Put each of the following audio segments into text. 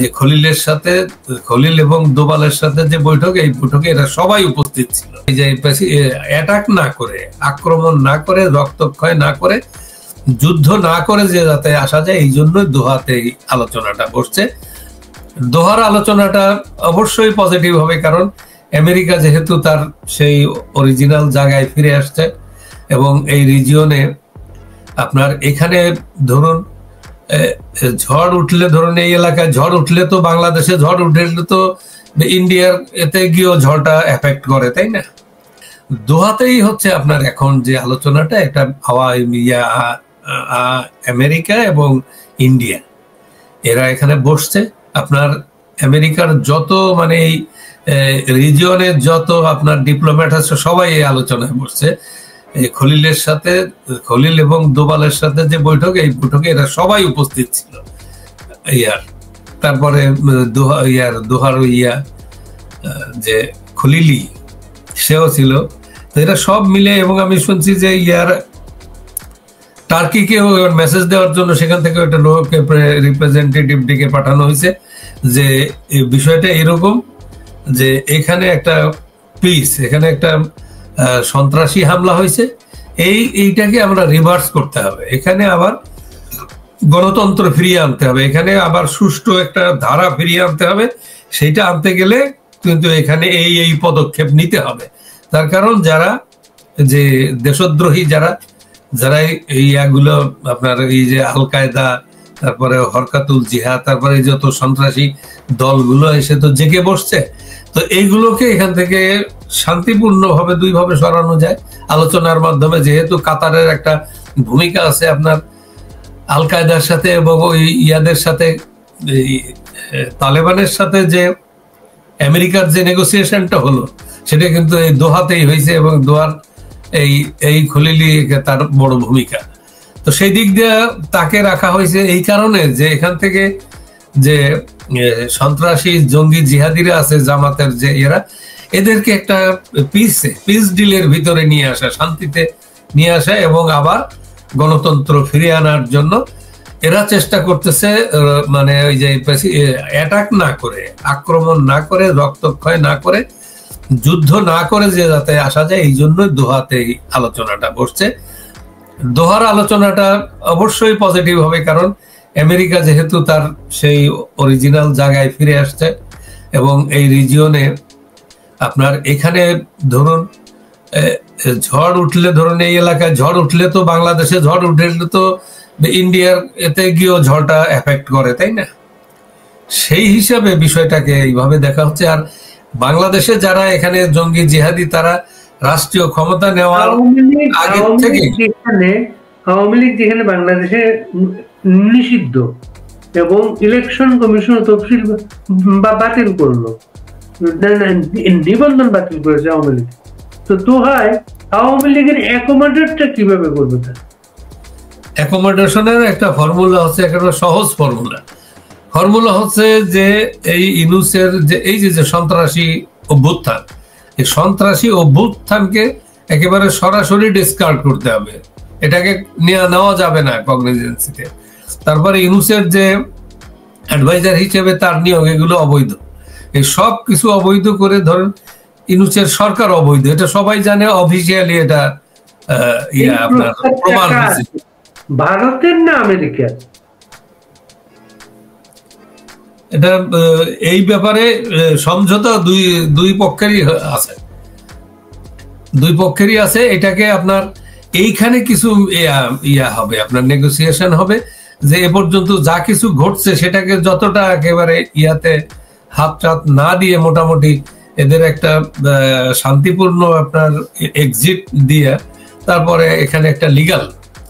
এই খলিলের সাথে, খলিল এবং দোভালের সাথে যে বৈঠক, এই বৈঠকে এরা সবাই উপস্থিত ছিল। এই যে অ্যাটাক না করে, আক্রমণ না করে, রক্তক্ষয় না করে, যুদ্ধ না করে যে যাতে আসা যায়, এই জন্যই দোহাতে এই আলোচনাটা বসছে। দোহার আলোচনাটা অবশ্যই পজিটিভ হবে, কারণ আমেরিকা যেহেতু তার সেই অরিজিনাল জায়গায় ফিরে আসছে এবং এই রিজিয়নে আপনার এখানে ধরুন ঝড় উঠলে, ধরুন এই এলাকায় ঝড় উঠলে তো বাংলাদেশে ঝড় উঠলে তো ইন্ডিয়ার এতে গিয়েও ঝড়টা এফেক্ট করে, তাই না? দোহাতেই হচ্ছে আপনার এখন যে আলোচনাটা, একটা আমেরিকা এবং ইন্ডিয়া এরা এখানে বসছে। আপনার আমেরিকার যত মানে এই রিজিয়নের যত আপনার ডিপ্লোম্যাট আছে সবাই এই আলোচনায় বসছে। এই খলিলের সাথে, খলিল এবং দোভালের সাথে যে বৈঠক, এই বৈঠকে এরা সবাই উপস্থিত ছিল। তারপরে দোহার যে খলিলি সেও ছিল। তো এরা সব মিলে, এবং আমি শুনছি যে টার্কিকে মেসেজ দেওয়ার জন্য সেখান থেকে একটা লোককে রিপ্রেজেন্টেটিভ ডেকে পাঠানো হয়েছে যে বিষয়টা এরকম যে এখানে একটা পিস, এখানে একটা সন্ত্রাসী হামলা হয়েছে, এইটাকে আমরা রিভার্স করতে হবে, এখানে আবার গণতন্ত্র ফিরিয়ে আনতে হবে, এখানে আবার সুষ্ঠু একটা ধারা ফিরিয়ে আনতে হবে। সেইটা আনতে গেলে কিন্তু এখানে এই পদক্ষেপ নিতে হবে। তার কারণ যারা যে দেশদ্রোহী, যারা ইয়াগুলো আপনার এই যে আল কায়দা, তারপরে হরকাতুল জিহাদ, তারপরে যত সন্ত্রাসী দলগুলো এসে তো জেগে বসছে, তো এইগুলোকে এখান থেকে শান্তিপূর্ণভাবে দুইভাবে সরানো যায় আলোচনার মাধ্যমে। যেহেতু কাতারের একটা ভূমিকা আছে আপনার আল কায়দার সাথে এবং ওই ইয়াদের সাথে, তালেবানের সাথে যে আমেরিকার যে নেগোসিয়েশনটা হলো সেটা কিন্তু এই দোহাতেই হয়েছে, এবং দোহার এই খলিলি তার বড় ভূমিকা। তো সেই দিক দিয়ে তাকে রাখা হয়েছে এই কারণে যে এখান থেকে যে সন্ত্রাসী জঙ্গি জিহাদিরা আছে জামাতের যে এদেরকে একটা পিস ডিলের ভিতরে নিয়ে আসা, শান্তিতে নিয়ে আসা এবং আবার গণতন্ত্র ফিরিয়ে আনার জন্য এরা চেষ্টা করতেছে। মানে ওই যে অ্যাটাক না করে, আক্রমণ না করে, রক্তক্ষয় না করে, যুদ্ধ না করে যে যাতে আসা যায়, এই জন্যই দোহাতে এই আলোচনাটা বসছে। দোহার আলোচনাটা অবশ্যই পজিটিভ হবে, কারণ আমেরিকা যেহেতু তার সেই অরিজিনাল জায়গায় ফিরে আসছে এবং এই রিজিয়নে আপনার এখানে ধরুন ঝড় উঠলে, ধরুন এই এলাকায় ঝড় উঠলে তো বাংলাদেশে ঝড় উঠলে তো ইন্ডিয়ার এতে গিয়েও ঝড়টা এফেক্ট করে, তাই না? সেই হিসাবে বিষয়টাকে এইভাবে দেখা হচ্ছে। আর বাংলাদেশে যারা এখানে জঙ্গি জিহাদি, তারা রাষ্ট্রীয় ক্ষমতা নেওয়ার আগে থেকে, আওয়ামী লীগ যেখানে বাংলাদেশে নিষিদ্ধ এবং ইলেকশন কমিশন তফসিল বাতিল করলো, নিবন্ধন বাতিল করেছে আওয়ামী লীগ, তো দোহায় আওয়ামী লীগের অ্যাকোমোডেটটা কিভাবে করবে? তার অ্যাকোমোডেশনের একটা ফর্মুলা হচ্ছে, একটা সহজ ফর্মুলা হচ্ছে যে এই ইনুসের যে এই যে সন্ত্রাসী অভ্যুত্থান, এই সন্ত্রাসী অভ্যুত্থানকে একেবারে সরাসরি ডিসকার্ড করতে হবে, এটাকে নেওয়া যাবে না কগনিজেন্সিতে। তারপরে ইনুসের যে অ্যাডভাইজার হিসেবে তার নিয়োগ, এগুলো অবৈধ। এই সব কিছু অবৈধ করে, ধরেন ইনুসের সরকার অবৈধ, এটা সবাই জানে, অফিসিয়ালি এটা আপনার প্রমাণ হয়েছে। ভারতের না আমেরিকা? এটা এই ব্যাপারে সমঝোতা দুই পক্ষেরই আছে। এটাকে আপনার এইখানে কিছু হবে, আপনার নেগোসিয়েশন হবে যে এ পর্যন্ত যা কিছু ঘটছে সেটাকে যতটা একেবারে হাত টাত না দিয়ে মোটামুটি এদের একটা শান্তিপূর্ণ আপনার এক্সিট দিয়ে, তারপরে এখানে একটা লিগাল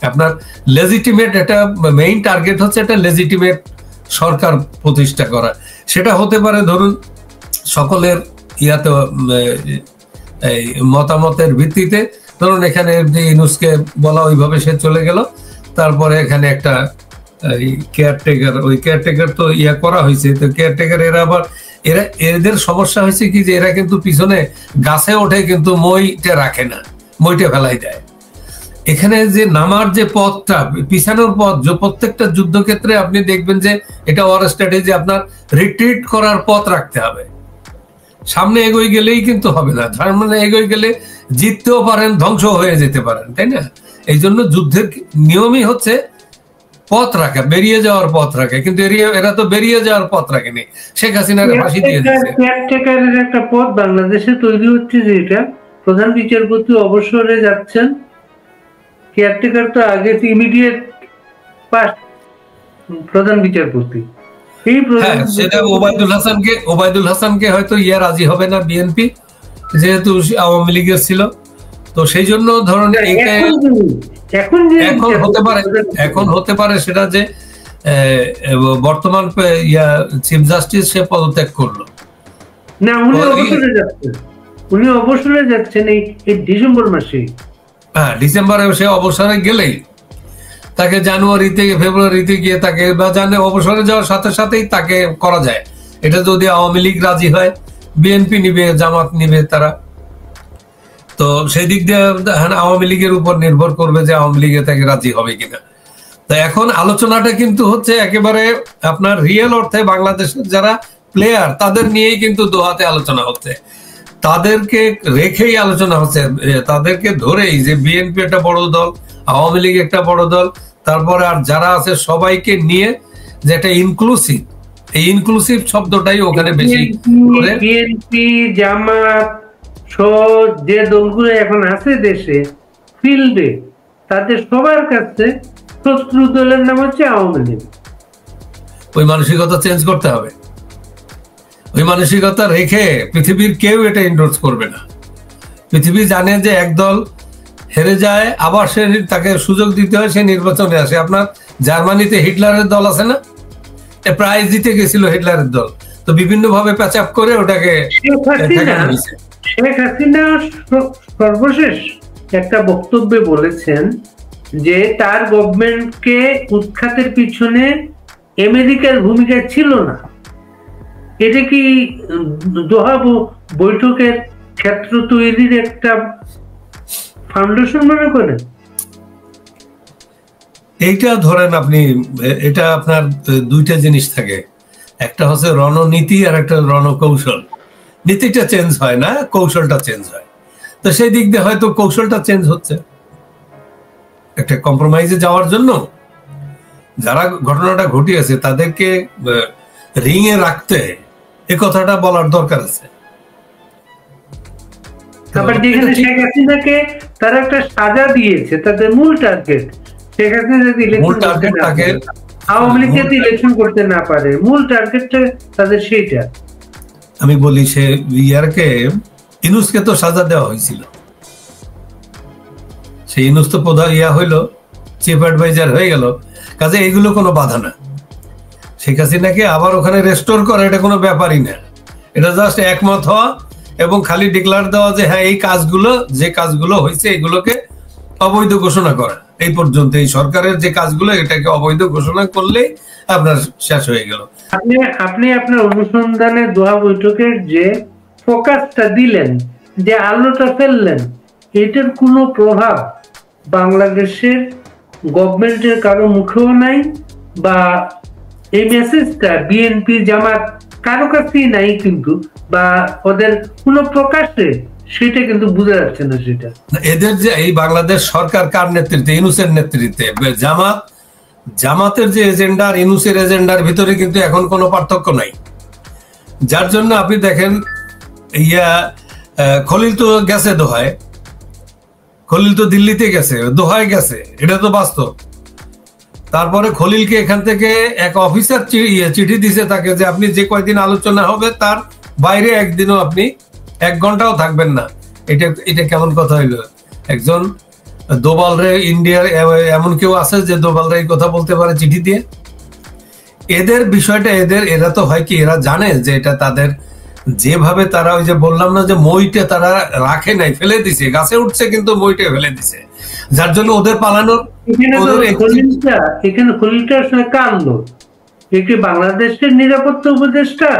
আপনার লেজিটিমেট, একটা মেইন টার্গেট হচ্ছে একটা লেজিটিমেট সরকার প্রতিষ্ঠা করা। সেটা হতে পারে ধরুন সকলের এই মতামতের ভিত্তিতে, ধরুন এখানে ইউনূসকে বলা ওইভাবে সে চলে গেল, তারপরে এখানে একটা কেয়ারটেকার, ওই কেয়ারটেকার তো করা হয়েছে, তো কেয়ারটেকার এদের সমস্যা হয়েছে কি যে এরা কিন্তু পিছনে গাছে ওঠে কিন্তু মইটা রাখে না, মইটা ফেলাই দেয়। এখানে যে নামার যে পথটা, পিছানোর পথ, যে প্রত্যেকটা যুদ্ধক্ষেত্রে আপনি দেখবেন যে এটা ওর স্ট্র্যাটেজি, আপনার রিট্রিট করার পথ রাখতে হবে। সামনে এগোই গেলেই কিন্তু হবে না, সামনে এগোই গেলে জিততেও পারেন, ধ্বংস হয়ে যেতে পারেন, তাই না? এই জন্য যুদ্ধের নিয়মই হচ্ছে পথ রাখা, বেরিয়ে যাওয়ার পথ রাখে। কিন্তু এরা তো বেরিয়ে যাওয়ার পথ রাখেনি, শেখ হাসিনাকে ফাঁসি দিয়ে দিয়েছে। কেয়ারটেকারের একটা পথ বাংলাদেশে তৈরি হচ্ছে, যেটা প্রধান বিচারপতি অবসরে যাচ্ছেন। কেয়ারটেকার তো আগে ইমিডিয়েট পাস্ট প্রধান বিচারপতি। এই সেটা ওবায়দুল হাসানকে হয়তো রাজি হবে না বিএনপি, যেহেতু আওয়ামী লীগের ছিল, তো সেই জন্য ধরনের এখন হতে পারে সেটা যে বর্তমান চিফ জাস্টিস সে পদত্যাগ করলো না, উনি অবসরে যাচ্ছেন এই ডিসেম্বর মাসে। হ্যাঁ, ডিসেম্বরে সে অবসরে গেলেই তাকে জানুয়ারিতে ফেব্রুয়ারিতে গিয়ে তাকে, বা অবসরে যাওয়ার সাথে সাথেই তাকে করা যায়। এটা যদি আওয়ামী লীগ রাজি হয়, বিএনপি নিবে, জামাত নিবে তারা, তো সেই দিক দিয়ে আওয়ামী লীগের উপর নির্ভর করবে যে আওয়ামী লীগে তাকে রাজি হবে কিনা। তো এখন আলোচনাটা কিন্তু হচ্ছে একেবারে আপনার রিয়েল অর্থে বাংলাদেশের যারা প্লেয়ার তাদের নিয়েই কিন্তু দোহাতে আলোচনা হচ্ছে, তাদেরকে রেখেই আলোচনা হচ্ছে, তাদেরকে ধরেই যে বিএনপি একটা বড় দল, আওয়ামী লীগ একটা বড় দল, তারপরে আর যারা আছে সবাইকে নিয়ে যে একটা ইনক্লুসিভ, এই ইনক্লুসিভ শব্দটাই ওখানে বেশি করে। বিএনপি, জামাত সহ যে দলগুলো এখন আছে দেশে ফিল্ডে, তাদের সবার কাছে শত্রু দলের নাম হচ্ছে আওয়ামী লীগ। ওই মানসিকতা চেঞ্জ করতে হবে। ওই মানসিকতা রেখে পৃথিবীর কেউ এটা এন্ডোর্স করবে না। পৃথিবী জানে যে একদল হেরে যায়, আবার সে তাকে সুযোগ দিতে হয়, সে নির্বাচনে আসে। আপনার জার্মানিতে হিটলারের দল আছে না, প্রাইজ দিতে গেছিল হিটলারের দল, তো বিভিন্ন ভাবে প্যাচ আপ করে ওটাকে। শেখ হাসিনা সর্বশেষ একটা বক্তব্যে বলেছেন যে তার গভর্নমেন্টকে উৎখাতের পিছনে আমেরিকার ভূমিকা ছিল না। এটা কি দোহা বৈঠকের ক্ষেত্র তৈরির একটা ফাউন্ডেশন মনে করেন? এইটা ধরেন আপনি, এটা আপনার দুইটা জিনিস থাকে, একটা হচ্ছে রণনীতি আর একটা রণকৌশল। নীতিটা চেঞ্জ হয় না, কৌশলটা চেঞ্জ হয়। তো সেই দিক দিয়ে হয়তো কৌশলটা চেঞ্জ হচ্ছে একটা কম্প্রোমাইজে যাওয়ার জন্য। যারা ঘটনাটা ঘটিয়েছে তাদেরকে রিং এ রাখতে এ কথাটা বলার দরকার আছে। আবার যেখানে শেখ হাসিনাকে তারা একটা সাজা দিয়েছে, তাদের মূল টার্গেট শেখ হাসিনা যদি আওয়ামী লীগ যদি ইলেকশন করতে না পারে, মূল টার্গেটটা তাদের সেইটা। আমি বলি সে ইনুসকে তো সাজা দেওয়া হয়েছিল, সেই ইনুস তো প্রধান হইলো, চিফ অ্যাডভাইজার হয়ে গেল, কাজে এগুলো কোনো বাধা না। শেখ হাসিনাকে আবার ওখানে রেস্টোর করা এটা কোনো ব্যাপারই না, এটা জাস্ট একমত হওয়া এবং খালি ডিক্লার দেওয়া যে হ্যাঁ এই কাজগুলো, যে কাজগুলো হয়েছে এগুলোকে অবৈধ ঘোষণা করা। এই পর্যন্ত এই সরকারের যে কাজগুলো এটাকে অবৈধ ঘোষণা করলেই আপনার শেষ হয়ে গেল। আপনি আপনার অনুসন্ধানে দোহা বৈঠকের যে ফোকাসটা দিলেন, যে আলোটা ফেললেন, এটার কোনো প্রভাব বাংলাদেশের গভর্নমেন্টের কারো মুখেও নাই, বা এই মেসেজটা বিএনপি জামাত কারো কাছেই নাই কিন্তু, বা ওদের কোনো প্রকাশে সেটা কিন্তু বোঝা যাচ্ছে না। সেটা এদের যে এই বাংলাদেশ সরকার কার নেতৃত্বে, ইনুসের নেতৃত্বে, জামাতের যে এজেন্ডা আর ইনুসের এজেন্ডার ভিতরে কিন্তু এখন কোনো পার্থক্য নাই। যার জন্য আপনি দেখেন খলিল তো গেছে দোহায়, খলিল তো দিল্লিতে গেছে, দোহায় গেছে, এটা তো বাস্তব। তারপরে খলিলকে এখান থেকে এক অফিসার চিঠি দিছে তাকে যে আপনি যে কয়দিন আলোচনা হবে তার বাইরে একদিনও আপনি 1 ঘন্টাও থাকবেন না। এটা কেমন কথা হইলো? একজন দোবালরে, ইন্ডিয়ার এমন কেউ আছে যে দোবালরে এই কথা বলতে পারে চিঠি দিয়ে? এদের বিষয়টা এরা তো হয় কি, এরা জানে যে এটা তাদের, যেভাবে তারা ওই যে বললাম না যে মইটা তারা রাখে নাই, ফেলে দিছে, গাছে উঠছে কিন্তু মইটা ফেলে দিছে, যার জন্য ওদের পালানোর। এখানে খলিলটার সঙ্গে কার লোক? এটি বাংলাদেশের নিরাপত্তা উপদেষ্টা,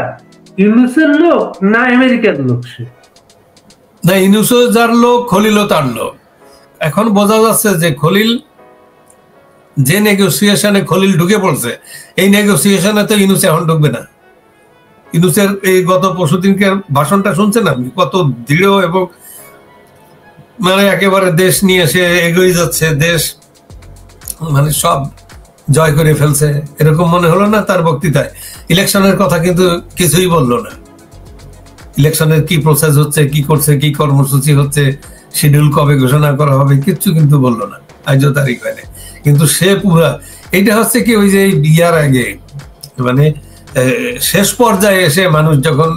ইউনুসের লোক না আমেরিকার লোক? সে না, ইউনুসও যার লোক, খলিলও তার লোক। এখন বোঝা যাচ্ছে যে খলিল যে নেগোসিয়েশনে খলিল ঢুকে পড়ছে, এই নেগোসিয়েশনে তো ইউনূস এখন ঢুকবে না। ইউনূসের এই গত পরশুদিনকার ভাষণটা শুনছেন আপনি, কত দৃঢ় এবং মানে একেবারে দেশ নিয়ে সে এগিয়ে যাচ্ছে, দেশ মানে সব জয় করে ফেলছে, এরকম মনে হলো না তার বক্তৃতায়? ইলেকশনের কথা কিন্তু কিছুই বললো না। ইলেকশনের কি প্রসেস হচ্ছে, কি করছে, কি কর্মসূচি হচ্ছে, শিডিউল কবে ঘোষণা করা হবে, কিচ্ছু কিন্তু বললো না, আজও তারিখ হয় না। কিন্তু সে পুরা এইটা হচ্ছে কি, ওই যে বিয়ার আগে মানে শেষ পর্যায়ে এসে মানুষ যখন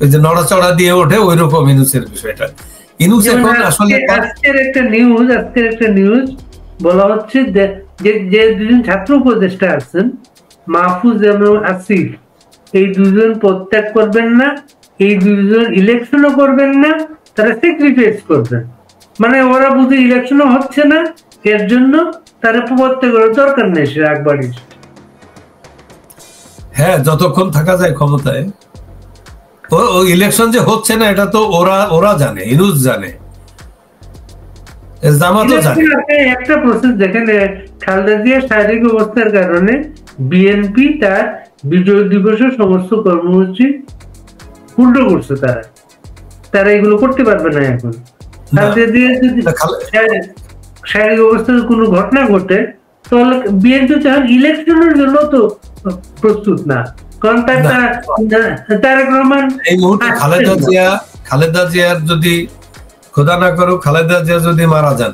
ওই যে নড়াচড়া দিয়ে ওঠে, ওই রকম ইউনূসের বিষয়টা। ইউনূস এখন আসলে আজকের একটা নিউজ বলা হচ্ছে যে দুজন ছাত্র উপদেষ্টা আছেন, মাহফুজ এবং আসিফ, এই দুজন পদত্যাগ করবেন না, এই দুজন ইলেকশনও করবেন না, তারা স্যাক্রিফাইস করবেন। মানে ওরা বুঝে ইলেকশনও হচ্ছে না, এর জন্য তারা পদত্যাগের দরকার নেই, সে একবারই। হ্যাঁ, যতক্ষণ থাকা যায় ক্ষমতায়। ও ইলেকশন যে হচ্ছে না এটা তো ওরা জানে, ইউনূস জানে, জামাতও জানে। একটা প্রসেস যেখানে খালেদা জিয়ার শারীরিক অবস্থার কারণে বিএনপি তার বিজয় দিবসের সমস্ত কর্মসূচি পূর্ণ করছে, তারা এগুলো করতে পারবে না এখন। খালেদা জিয়ার যদি শারীরিক অবস্থার কোনো ঘটনা ঘটে, তাহলে বিএনপি তখন ইলেকশনের জন্য তো প্রস্তুত না, কারণ তারেক রহমান এই মুহূর্তে খালেদা জিয়ার যদি খোদা না করুক, খালেদা জিয়া যদি মারা যান,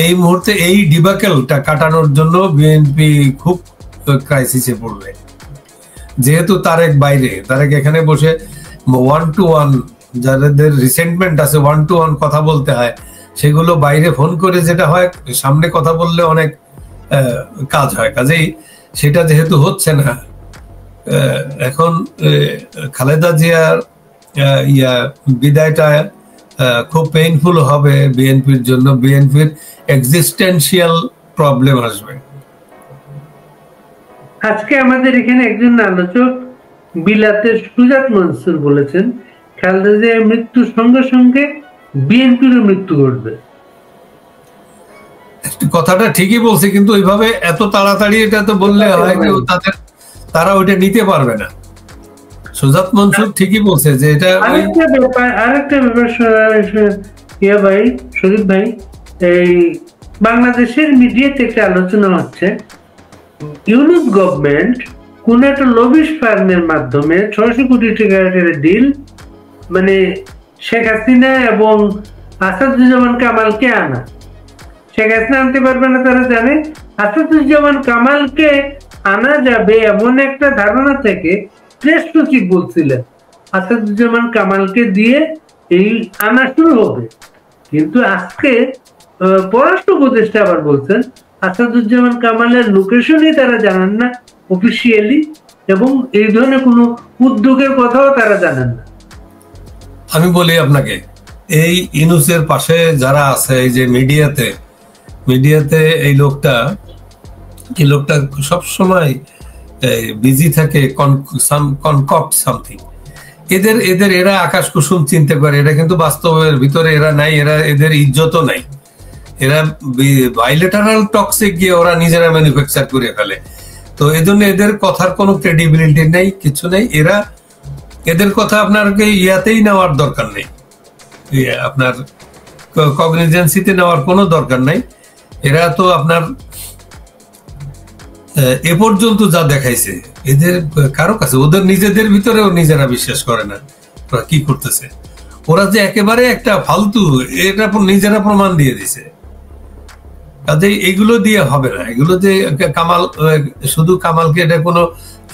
এই মুহূর্তে এই ডিবাকেলটা কাটানোর জন্য বিএনপি খুব ক্রাইসিসে পড়বে। যেহেতু তারেক বাইরে, তারেক এখানে বসে 1-to-1 যাদের রিসেন্টমেন্ট আছে 1-to-1 কথা বলতে হয়, সেগুলো বাইরে ফোন করে যেটা হয়, সামনে কথা বললে অনেক কাজ হয়। কাজেই সেটা যেহেতু হচ্ছে না, এখন খালেদা জিয়ার বিদায়টা খুব পেইনফুল হবে বিএনপির জন্য, বিএনপির এক্সিস্টেন্সিয়াল প্রবলেম আসবে। আজকে আমাদের এখানে একজন আলোচক বিলাতের সুজাত মনসুর বলেছেন, খালেদা জিয়ার মৃত্যুর সঙ্গে সঙ্গে বিএনপিরও মৃত্যু ঘটবে। কথাটা ঠিকই বলছে, কিন্তু ওইভাবে এত তাড়াতাড়ি এটা তো বললে হয় যে তারা ওইটা নিতে পারবে না। সুজাত মনসুর ঠিকই বলছে যে এটা আরেকটা ব্যাপার ভাই, শরীফ ভাই, এই বাংলাদেশের মিডিয়াতে একটা আলোচনা হচ্ছে, ইউনূস গভর্নমেন্ট কোন একটা লবিশ ফার্মের মাধ্যমে 600 কোটি টাকার ডিল, মানে শেখ হাসিনা এবং আসাদুজ্জামান কামালকে আনা। শেখ হাসিনা আনতে পারবে না, তারা জানে। আসাদুজ্জামান কামালকে আনা যাবে এমন একটা ধারণা থেকে প্রেস সচিব বলছিলেন আসাদুজ্জামান কামালকে দিয়ে এই আনা শুরু হবে। কিন্তু আজকে পররাষ্ট্র উপদেষ্টা আবার বলছেন আসাদুজ্জামান কামালের লোকেশনই তারা জানেন না অফিসিয়ালি, এবং এই ধরনের কোনো উদ্যোগের কথাও তারা জানেন না। আমি বলি আপনাকে, এই ইউনূসের পাশে যারা আছে, এই যে মিডিয়াতে এই লোকটা সবসময় বিজি থাকে, কনকক্ট সামথিং। এরা আকাশ কুসুম চিন্তা করে, এটা কিন্তু বাস্তবের ভিতরে এরা নাই, এদের ইজ্জতও নাই। এরা বাইলেটারাল টক্সে গিয়ে ওরা নিজেরা ম্যানুফ্যাকচার করে ফেলে। তো এই জন্য এদের কথার কোনো ক্রেডিবিলিটি নেই, কিছু নেই। এদের কথা আপনার ইয়াতেই নেওয়ার দরকার নেই, আপনার কগনিজেন্সিতে নেওয়ার কোনো দরকার নাই। এরা তো আপনার এ পর্যন্ত যা দেখাইছে, এদের কারো কাছে, ওদের নিজেদের ভিতরেও নিজেরা বিশ্বাস করে না ওরা কি করতেছে। ওরা যে একেবারে একটা ফালতু, এটা নিজেরা প্রমাণ দিয়ে দিছে। কাজে এগুলো দিয়ে হবে না। এগুলো যে শুধু কামালকে, এটা কোনো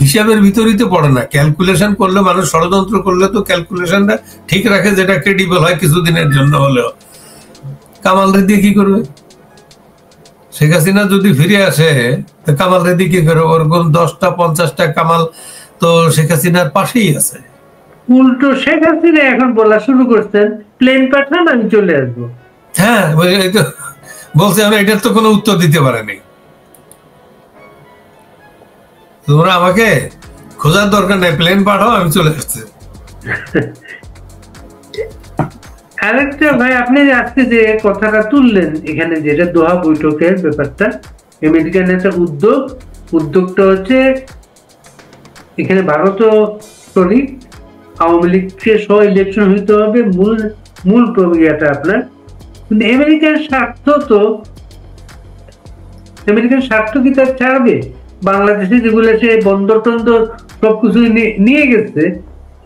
হিসাবের ভিতরেই তো পড়ে না। ক্যালকুলেশন করলে, মানুষ ষড়যন্ত্র করলে তো ক্যালকুলেশনটা ঠিক রাখে, যেটা ক্রেডিবল হয় কিছুদিনের জন্য হলেও। কামাল রেডি কি করবে? শেখ হাসিনা যদি ফিরে আসে, কামাল রেডি কি করবে? ওরকম 10টা 50টা কামাল তো শেখ হাসিনার পাশেই আছে। উল্টো শেখ হাসিনা এখন বলা শুরু করছেন, প্লেন পাঠান, আমি চলে আসবো। হ্যাঁ, বলছে, আমি এটার তো কোনো উত্তর দিতে পারেনি। তোমরা আমাকে খোঁজার দরকার নেই, প্লেন পাঠাও, আমি চলে আসছি। আরেকটা ভাই, আপনি আজকে যে কথাটা তুললেন এখানে, যেটা দোহা বৈঠকের ব্যাপারটা, আমেরিকান একটা উদ্যোগটা হচ্ছে এখানে ভারতও শরিক, আওয়ামী লীগকে সহ ইলেকশন হইতে হবে, মূল প্রক্রিয়াটা আপনার। কিন্তু আমেরিকার স্বার্থ কি তার ছাড়বে? বাংলাদেশে যেগুলো সে বন্দর টন্দর সবকিছু নিয়ে গেছে,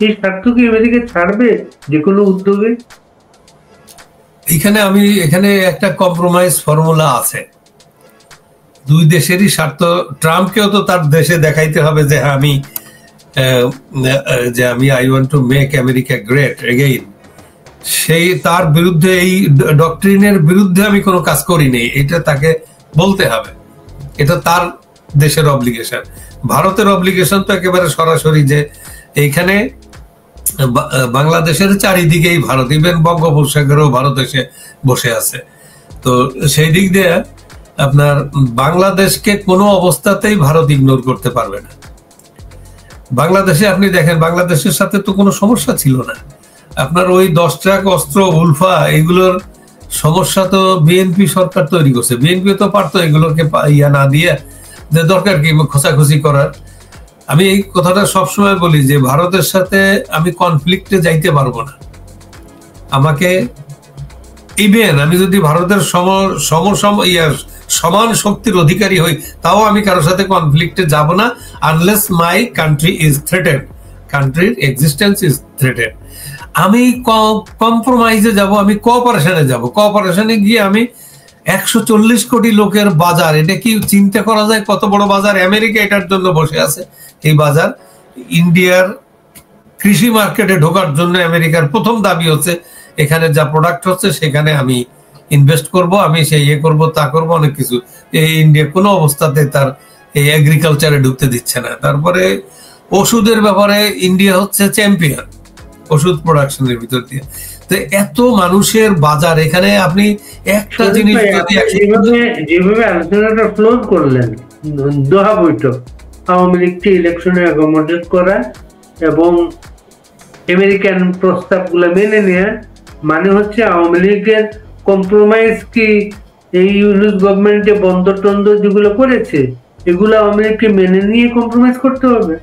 এই স্বার্থ কি আমেরিকা ছাড়বে যে কোনো উদ্যোগে? এখানে একটা কম্প্রোমাইজ ফর্মুলা আছে, দুই দেশেরই স্বার্থ। ট্রাম্পকেও তো তার দেশে দেখাইতে হবে যে আমি I want to make America great again. তার বিরুদ্ধে, এই ডক্ট্রিনের বিরুদ্ধে আমি কোনো কাজ করিনি, এটা তাকে বলতে হবে। এটা তার দেশের অব্লিগেশন। ভারতের অব্লিগেশন তো একেবারে সরাসরি যে এইখানে বাংলাদেশের চারিদিকেই ভারত, ইভেন বঙ্গোপসাগরেও ভারত এসে বসে আছে। তো সেই দিক দিয়ে আপনার বাংলাদেশকে কোনো অবস্থাতেই ভারত ইগনোর করতে পারবে না। বাংলাদেশে আপনি দেখেন, বাংলাদেশের সাথে তো কোনো সমস্যা ছিল না। আপনার ওই 10 ট্রাক অস্ত্র, উলফা, এগুলোর সমস্যা তো বিএনপি সরকার তৈরি করছে। বিএনপি তো পারতো এগুলোকে না দিয়ে, যে দরকার কি খোঁচাখুচি করার। আমি এই কথাটা সবসময় বলি যে ভারতের সাথে আমি কনফ্লিক্টে যাইতে পারবো না। আমাকে ইভেন আমি যদি ভারতের সমান শক্তির অধিকারী হই, তাও আমি কারোর সাথে কনফ্লিক্টে যাব না, আনলেস মাই কান্ট্রি ইজ থ্রেটেড, কান্ট্রির এক্সিস্টেন্স ইজ থ্রেটেড। আমি কম্প্রোমাইজে যাব, আমি কোঅপারেশনে যাব। কোঅপারেশনে গিয়ে আমি 140 কোটি লোকের বাজার, এটা কি চিন্তা করা যায় কত বড় বাজার? আমেরিকা এটার জন্য বসে আছে। এই বাজার, ইন্ডিয়ার কৃষি মার্কেটে ঢোকার জন্য আমেরিকার প্রথম দাবি হচ্ছে এখানে যা প্রোডাক্ট হচ্ছে সেখানে আমি ইনভেস্ট করব, আমি সেই করব, তা করব, অনেক কিছু। এই ইন্ডিয়া কোনো অবস্থাতে তার এই এগ্রিকালচারে ঢুকতে দিচ্ছে না। তারপরে ওষুধের ব্যাপারে ইন্ডিয়া হচ্ছে চ্যাম্পিয়ন ওষুধ প্রোডাকশনের ভিতর দিয়ে। তো এত মানুষের বাজার, এখানে আপনি একটা জিনিস যেভাবে আলোচনাটা ক্লোজ করলেন, দোহা বৈঠক, আওয়ামী লীগকে ইলেকশনে অ্যাকোমোডেট করা এবং আমেরিকান প্রস্তাবগুলো মেনে নেওয়া, মানে হচ্ছে আওয়ামী লীগের কম্প্রোমাইজ কি এই ইউনিট গভর্নমেন্টে বন্দর টন্দর যেগুলো করেছে এগুলো আওয়ামী লীগকে মেনে নিয়ে কম্প্রোমাইজ করতে হবে।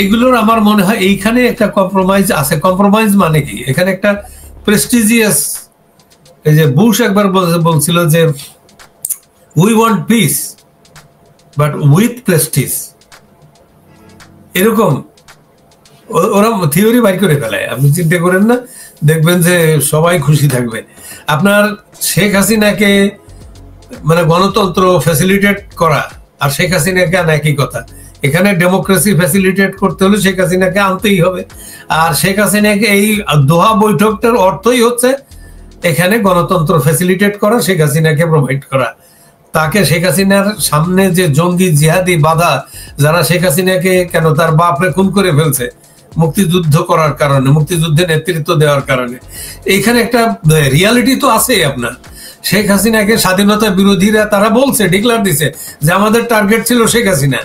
এগুলোর আমার মনে হয় এইখানে একটা কম্প্রোমাইজ আছে। কম্প্রোমাইজ মানে কি? এখানে একটা প্রেস্টিজিয়াস, এই যে বুশ একবার বলছিল যে we want piece but with Prestige, এরকম ওরা থিওরি বাইর করে ফেলায়। আপনি চিন্তা করেন না, দেখবেন যে সবাই খুশি থাকবে। আপনার শেখ হাসিনাকে মানে গণতন্ত্র ফ্যাসিলিটেট করা আর শেখ হাসিনাকে আনা একই কথা। এখানে ডেমোক্রেসি ফ্যাসিলিটেট করতে হলে শেখ হাসিনাকে আনতেই হবে। আর শেখ হাসিনাকে, এই দোহা বৈঠকটার অর্থই হচ্ছে এখানে গণতন্ত্র ফ্যাসিলিটেট করা, শেখ হাসিনাকে প্রোভাইড করা। তাকে, শেখ হাসিনার সামনে যে জঙ্গি জিহাদি বাধা, যারা শেখ হাসিনাকে কেন তার বাপরে খুন করে ফেলছে মুক্তিযুদ্ধ করার কারণে, মুক্তিযুদ্ধে নেতৃত্ব দেওয়ার কারণে, এইখানে একটা রিয়ালিটি তো আছে। আপনার শেখ হাসিনাকে স্বাধীনতা বিরোধীরা তারা বলছে, ডিক্লার দিছে যে আমাদের টার্গেট ছিল শেখ হাসিনা।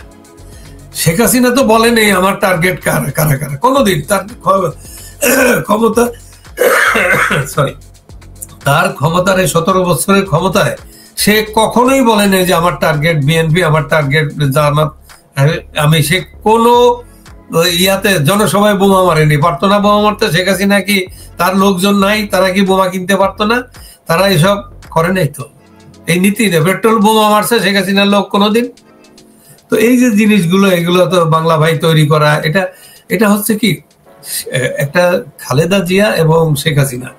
শেখ হাসিনা তো বলে নেই আমার টার্গেট কারা কারা কারা, কোনোদিন। তার ক্ষমতা তার ক্ষমতার এই 17 বছরের ক্ষমতায় সে কখনোই বলে নেই যে আমার টার্গেট বিএনপি, আমার টার্গেট জামাত। আমি সে কোনো ইয়াতে জনসভায় বোমা মারেনি, পারতো না বোমা মারতে। শেখ হাসিনা কি তার লোকজন নাই? তারা কি বোমা কিনতে পারতো না? তারা এসব করে নাই তো। এই নীতি নেই, পেট্রোল বোমা মারছে শেখ হাসিনার লোক কোনোদিন? তো এই যে জিনিসগুলো, এগুলো তো বাংলা ভাই তৈরি করা। এটা হচ্ছে কি একটা খালেদা জিয়া এবং শেখ হাসিনা,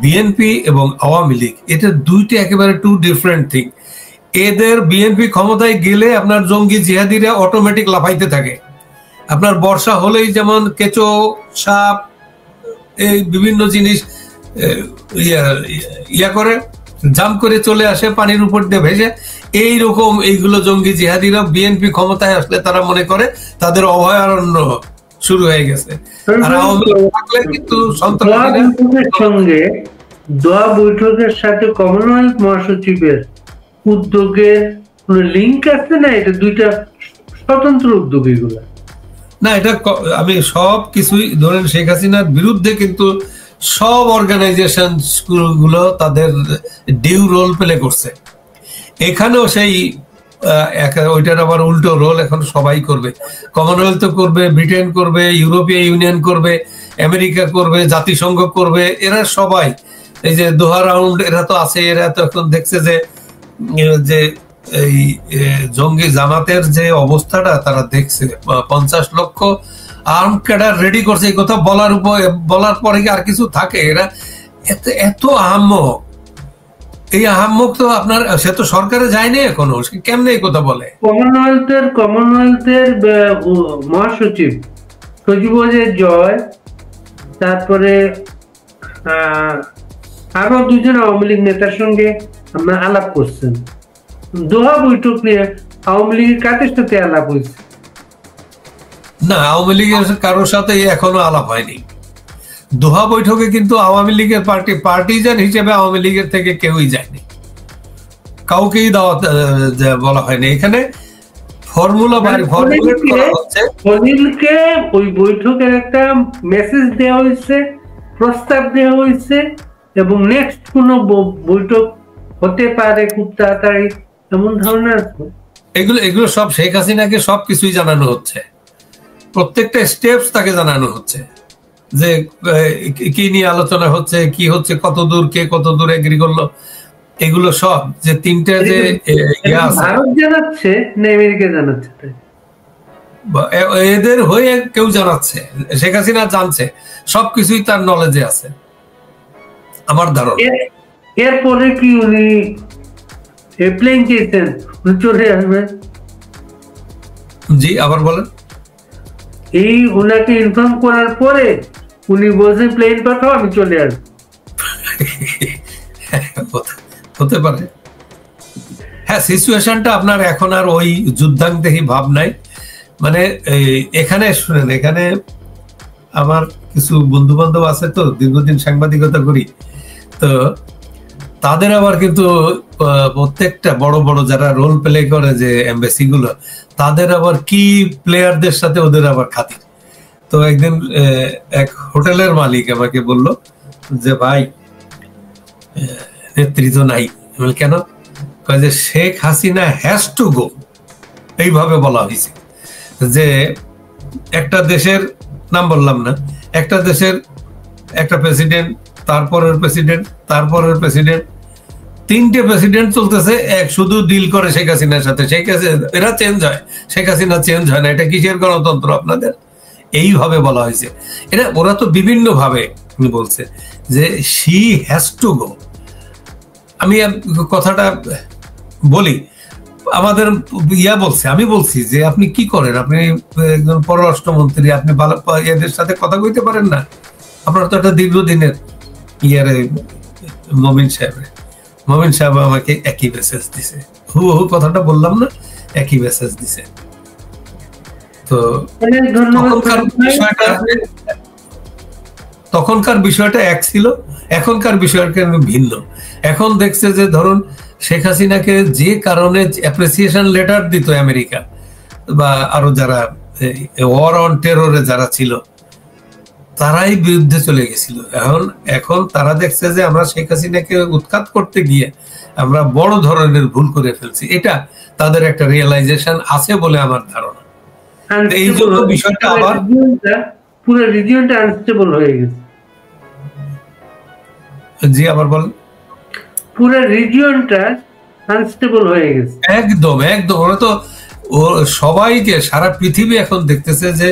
বিএনপি এবং আওয়ামী লীগ, এটা দুইটা একেবারে টু ডিফারেন্ট থিং। এদের বিএনপি ক্ষমতায় গেলে আপনার জঙ্গি জিহাদিরা অটোমেটিক লাফাইতে থাকে। আপনার বর্ষা হলেই যেমন কেঁচো, সাপ, এই বিভিন্ন জিনিস ইয়া করে জাম্প করে চলে আসে পানির উপর দিয়ে ভেসে, এইরকম এইগুলো জঙ্গি জিহাদিরা বিএনপি ক্ষমতায় আসলে তারা মনে করে তাদের অভয়ারণ্য শুরু হয়ে গেছে। আর আওয়ামী লীগ থাকলে কিন্তু সঙ্গে দোয়া বৈঠকের সাথে কমনওয়েলথ মহাসচিবের উদ্যোগের কোন লিঙ্ক আছে না? এটা দুইটা স্বতন্ত্র উদ্যোগ এগুলা না। এটা আমি সব কিছুই ধরেন শেখ হাসিনার বিরুদ্ধে কিন্তু সব অর্গানাইজেশন গুলো তাদের ডিউ রোল প্লে করছে। এখানেও সেই ওইটার আবার উল্টো রোল এখন সবাই করবে। কমনওয়েলথ করবে, ব্রিটেন করবে, ইউরোপীয় ইউনিয়ন করবে, আমেরিকা করবে, জাতিসংঘ করবে, এরা সবাই এই যে দোহা রাউন্ড এরা তো আছে। এরা তো এখন দেখছে যে এই জঙ্গি জামাতের যে অবস্থাটা তারা দেখছে, 50 লক্ষ আর্ম ক্যাডার রেডি করছে। এই কথা বলার পরে কি আর কিছু থাকে? এরা এত আহাম্মক, এই আহাম্মক তো আপনার, সে তো সরকারে যায়নি এখনো, কেমনে এই কথা বলে? কমনওয়েলথের মহাসচিব সজীবজের জয়, তারপরে আরো 2 জন আওয়ামী লীগ নেতার সঙ্গে আমরা আলাপ করছেন। দোহা বৈঠক নিয়ে আওয়ামী লীগের কাদের সাথে আলাপ হয়েছে? না, আওয়ামী লীগের কারোর সাথে এখনো আলাপ হয়নি। দোহা বৈঠকে কিন্তু আওয়ামী লীগের পার্টিজান হিসেবে আওয়ামী লীগের থেকে কেউই যায়নি, কাউকেই দাওয়াত বলা হয়নি। এখানে অনিলকে ওই বৈঠকের একটা মেসেজ দেওয়া হয়েছে, প্রস্তাব দেওয়া হয়েছে, এবং নেক্সট কোন বৈঠক হতে পারে খুব তাড়াতাড়ি, এমন ধরনের এগুলো সব শেখ হাসিনাকে সবকিছুই জানানো হচ্ছে, প্রত্যেকটা স্টেপস তাকে জানানো হচ্ছে যে কি নিয়ে আলোচনা হচ্ছে, কি হচ্ছে, কত দূর, কে কত দূর এগ্রি করলো, এগুলো সব যে 3টা যে ভারত জানাচ্ছে না আমেরিকা জানাচ্ছে, এদের হয়ে কেউ জানাচ্ছে। শেখ হাসিনা জানছে, সবকিছুই তার নলেজে আছে আমার ধারণা। এরপরে কি উনি প্লেন চেয়েছেন চলে আসবেন? জি, আবার বলেন। এই ওনাকে ইনফর্ম করার পরে উনি বলছেন প্লেন পাঠাও, আমি চলে আসবো। হতে পারে। হ্যাঁ, সিচুয়েশনটা আপনার এখন আর ওই যুদ্ধাঙ্গদেহী ভাব নাই। মানে এখানে শুনেন, এখানে আমার কিছু বন্ধু বান্ধব আছে তো, দীর্ঘদিন সাংবাদিকতা করি, তো তাদের আবার কিন্তু প্রত্যেকটা বড় বড় যারা রোল প্লে করে যে এমবেসি গুলো, তাদের আবার কি প্লেয়ারদের সাথে ওদের আবার খাতির। তো একদিন এক হোটেলের মালিক আমাকে বলল যে ভাই নেতৃত্ব নাই। কেন? যে Sheikh Hasina has to go, এইভাবে বলা হয়েছে যে একটা দেশের নাম বললাম না, একটা দেশের একটা প্রেসিডেন্ট, তারপরের প্রেসিডেন্ট, তারপরের প্রেসিডেন্ট, 3টে প্রেসিডেন্ট চলতেছে, এক শুধু ডিল করে শেখ হাসিনার সাথে। শেখ হাসিনা এরা চেঞ্জ হয়, শেখ হাসিনা চেঞ্জ হয় না। এটা কিসের গণতন্ত্র আপনাদের? এইভাবে বলা হয়েছে। এটা ওরা তো বিভিন্ন ভাবে বলছে যে শি হ্যাজ টু গো। আমি কথাটা বলি, আমাদের বলছে, আমি বলছি যে আপনি কি করেন, আপনি একজন পররাষ্ট্রমন্ত্রী, আপনি এদের সাথে কথা কইতে পারেন না? আপনার তো একটা দীর্ঘদিনের মমিন সাহেব আমাকে একই মেসেজ দিছে, হুবহু কথাটা বললাম না, একই মেসেজ দিছে। তো তখনকার বিষয়টা এক ছিল, এখনকার বিষয়টা ভিন্ন। এখন দেখছে যে ধরুন শেখ হাসিনাকে যে কারণে অ্যাপ্রিসিয়েশন লেটার দিত আমেরিকা বা আরো যারা ওয়ার অন টেররে যারা ছিল, তারাই বিরুদ্ধে চলে গেছিল। এখন তারা দেখছে যে আমরা শেখ হাসিনাকে উৎখাত করতে গিয়ে আমরা বড় ধরনের ভুল করে ফেলছি। এটা তাদের একটা রিয়েলাইজেশন আছে বলে আমার ধারণা। এই জন্য বিষয়টা আবার পুরো রিজিয়নটা আনস্টেবল হয়ে গেছে। জি, আবার বলেন। পুরো রিজিয়নটা আনস্টেবল হয়ে গেছে। একদম একদম। ওরা তো সবাইকে, সারা পৃথিবী এখন দেখতেছে যে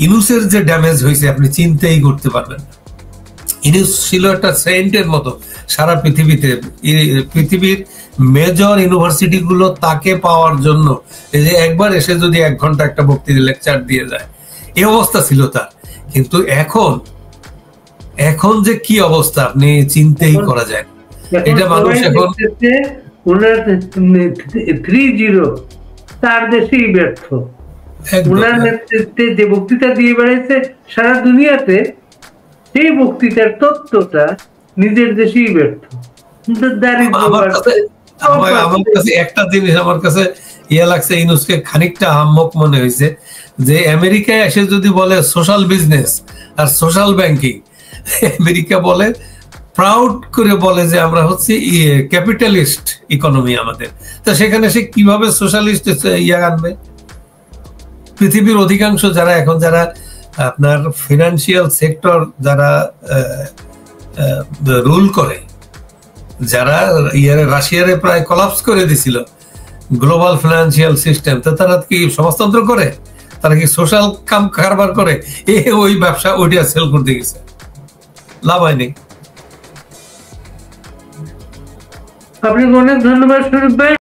ইনুসের যে ড্যামেজ হয়েছে আপনি চিন্তাই করতে পারবেন না। ইনুস ছিল একটা সেন্টের মতো সারা পৃথিবীতে। পৃথিবীর মেজর ইউনিভার্সিটি গুলো তাকে পাওয়ার জন্য এই যে একবার এসে যদি 1 ঘন্টা একটা বক্তৃতা লেকচার দিয়ে যায়, এই অবস্থা ছিল তার। কিন্তু এখন যে কি অবস্থা আপনি চিন্তাই করা যায়। এটা মানুষ এখন 3-0 তার দেশেই ব্যর্থ। ওনার নেতৃত্বে যে বক্তৃতা দিয়ে বেড়াইছে সারা দুনিয়াতে, সেই বক্তৃতার তত্ত্বটা নিজের দেশেই ব্যর্থ। আমার কাছে একটা জিনিস আমার কাছে লাগছে, ইউনুসকে খানিকটা আহাম্মক মনে হয়েছে যে আমেরিকায় এসে যদি বলে সোশ্যাল বিজনেস আর সোশ্যাল ব্যাংকিং, আমেরিকা বলে, প্রাউড করে বলে যে আমরা হচ্ছে ক্যাপিটালিস্ট ইকোনমি আমাদের। তো সেখানে সে কিভাবে সোশ্যালিস্ট ইয়া আনবে? পৃথিবীর অধিকাংশ যারা এখন যারা আপনার ফিনান্সিয়াল সেক্টর যারা রুল করে, যারা রাশিয়ারে প্রায় কলাপস করে দিছিল গ্লোবাল ফিনান্সিয়াল সিস্টেম, তো তারা কি সমাজতন্ত্র করে? তারা কি সোশ্যাল কারবার করে? ওই ব্যবসা ওইটা সেল করতে গেছে, লাভ হয়নি। আপনাকে অনেক ধন্যবাদ শরীফ ভাই।